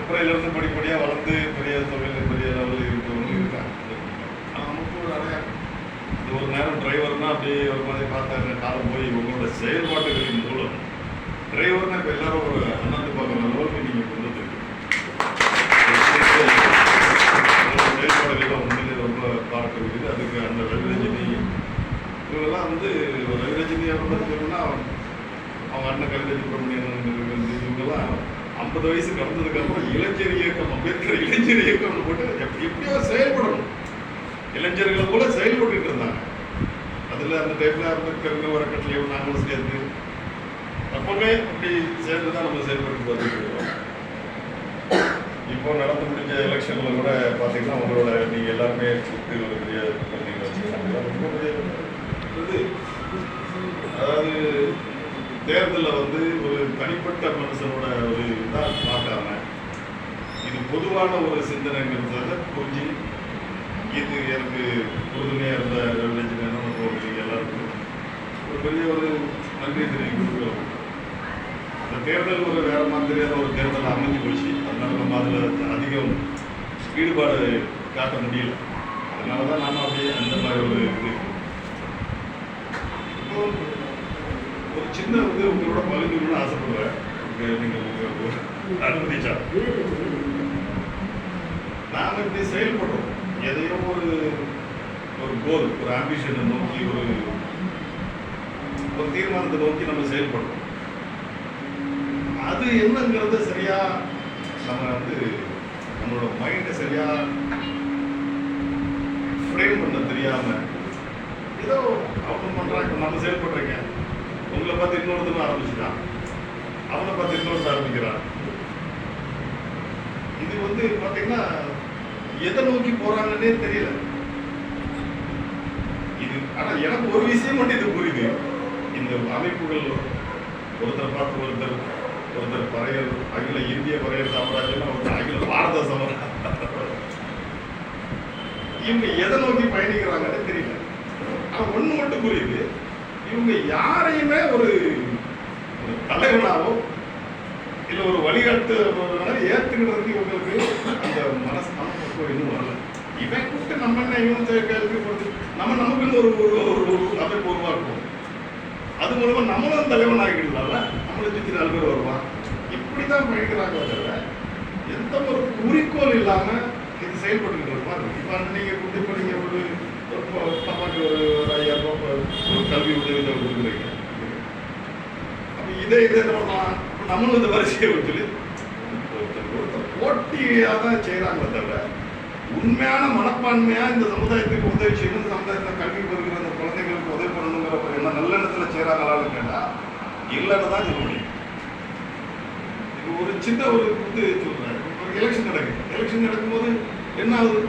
அப்புறம் இருந்து படிப்படியாக வளர்ந்து பெரிய தொழில் பெரிய லெவலில் இருக்கிறவங்க இருக்காங்க. நமக்கு ஒரு அடையாளம். இது ஒரு நேரம் டிரைவர்னா அப்படியே ஒரு மாதிரி பார்த்தாங்க காலம் போய் உங்களோட செயல்பாடுகளின் மூலம் டிரைவர்னா இப்போ எல்லாரும் ஒரு அண்ணாந்து பார்க்குற அளவுக்கு நீங்கள் கொண்டு வந்து செயல்பாடுகள்லாம் உண்மையிலே ரொம்ப பார்க்கக்கூடியது. அதுக்கு அந்த ரவிரஜினி இவங்கெல்லாம் வந்து ரவிரஜினியை சொல்லணும்னா அவங்க அண்ணன் கவிதை சுப்பிரமணியன் இவங்கெல்லாம் 50 வயசு கடந்ததுக்கப்புறம் இளைஞர் இயக்கம் அம்பேத்கர் இளைஞர் இயக்கம்னு போட்டு எப்படியோ செயல்படணும், இளைஞர்களை போல செயல்பட்டு இருந்தாங்க. அதில் அந்த டைமில் அம்பேத்கர் வரக்கட்டிலையும் நாங்களும் சேர்ந்து அப்பவே அப்படி சேர்ந்து தான் நம்ம செயல்பட்டு பார்த்துருக்கோம். இப்போ நடந்து முடிஞ்ச எலெக்ஷனில் கூட பார்த்தீங்கன்னா உங்களோட நீங்கள் எல்லாருமே சுற்றி ஒரு பெரிய நீங்கள் வச்சுருக்காங்க. ரொம்ப பெரிய இது அதாவது தேர்தலில் வந்து ஒரு தனிப்பட்ட மனுஷனோட ஒரு இதாக பார்க்காம இது பொதுவான ஒரு சிந்தனைங்கிறத புரிஞ்சு இது எனக்கு உறுதுணையாக இருந்த ரவிரஜினி எல்லாருக்கும் ஒரு பெரிய ஒரு நன்றி தெரிவிக்கிறோம். அந்த தேர்தல் ஒரு வேற மாதிரியான ஒரு தேர்தல் அமைஞ்சு போச்சு. அதனால நம்ம அதில் அதிகம் ஈடுபாடு காட்ட முடியல. அதனால தான் நாம அப்படியே அந்த மாதிரி ஒரு இது ஒரு சின்ன வந்து உங்களோட பகிர்ந்துக்கணும்னு ஆசைப்படுறேன். நீங்கள் அனுமதிச்சா நாம் இப்படி செயல்படுறோம். எதையோ ஒரு கோல் ஒரு ஆம்பிஷனை நோக்கி ஒரு தீர்மானத்தை நோக்கி நம்ம செயல்படுறோம். அது என்னங்கிறத சரியா நம்ம வந்து நம்மளோட மைண்டை சரியா ஃப்ரேம் பண்ண தெரியாம ஏதோ அவங்க பண்றாங்க, நம்ம செயல்படுறீங்க. உங்களை பார்த்து இன்னொருத்தரும் ஆரம்பிச்சுட்டான், அவனை பார்த்து இன்னொருத்தர் ஆரம்பிக்கிறான். இது வந்து பார்த்தீங்கன்னா எதை நோக்கி போறாங்கன்னே தெரியல. இது ஆனால் எனக்கு ஒரு விஷயம் மட்டும் இது புரியுது. இந்த அமைப்புகள் ஒருத்தர் பார்த்து ஒருத்தர் பறையர் அகில இந்திய பறையர் சாம்ராஜ்யம், ஒருத்தர் அகில பாரத சாம்ராஜ்யம், இவங்க எதை நோக்கி பயணிக்கிறாங்கன்னு தெரியல. ஆனால் ஒன்று மட்டும் புரியுது, இவங்க யாரையுமே ஒரு தலைவனாவோ இல்லை ஒரு வழிகாட்டு ஏற்றுக்கிறதுக்கு இவங்களுக்கு அந்த மனப்பக்குவம் இன்னும் வரல. இவன் கூப்பிட்டு நம்ம என்ன இவன் கேள்வி கொடுத்து நமக்குன்னு ஒரு அமைப்பு உருவாக்குவோம். அது மூலமா நம்மளும் தலைவன் ஆகிடுதால நம்மளை சுற்றி 4 பேர் வருவான். இப்படிதான் பயணிக்கிறாங்க. தவிர எந்த ஒரு குறிக்கோள் இல்லாம இது செயல்பட்டு இருப்பாங்க. இப்போ நீங்க கூட்டி நீங்க ஒரு நமக்கு ஒரு 5000 ரூபாய் ஒரு கல்வி உதவியை கொடுக்குறீங்க. அப்போ இதே நம்மளும் இந்த வரிசையை சொல்லி ஒருத்தர் போட்டியாக தான் செய்யறாங்களே தவிர உண்மையான மனப்பான்மையா இந்த சமுதாயத்துக்கு உதவி செய்யணும், இந்த சமுதாயத்தில் கல்வி பெறுகிற அந்த குழந்தைங்களுக்கு உதவி பண்ணணுங்கிற என்ன நல்லெண்ணத்தில் செய்யறாங்களான்னு கேட்டா இல்லைன்னு தான் சொல்ல முடியும். இது ஒரு சின்ன ஒரு இது சொல்றேன். எலெக்ஷன் நடக்கும்போது என்ன ஆகுது,